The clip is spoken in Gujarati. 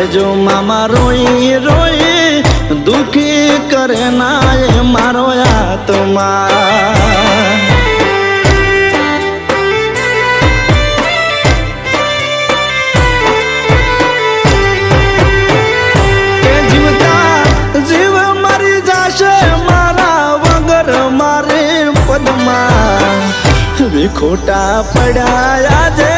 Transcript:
જો મામા રોઈ રોઈ દુખી કરે ના એ મારો આત્મા ખોટા પડ્યા આજે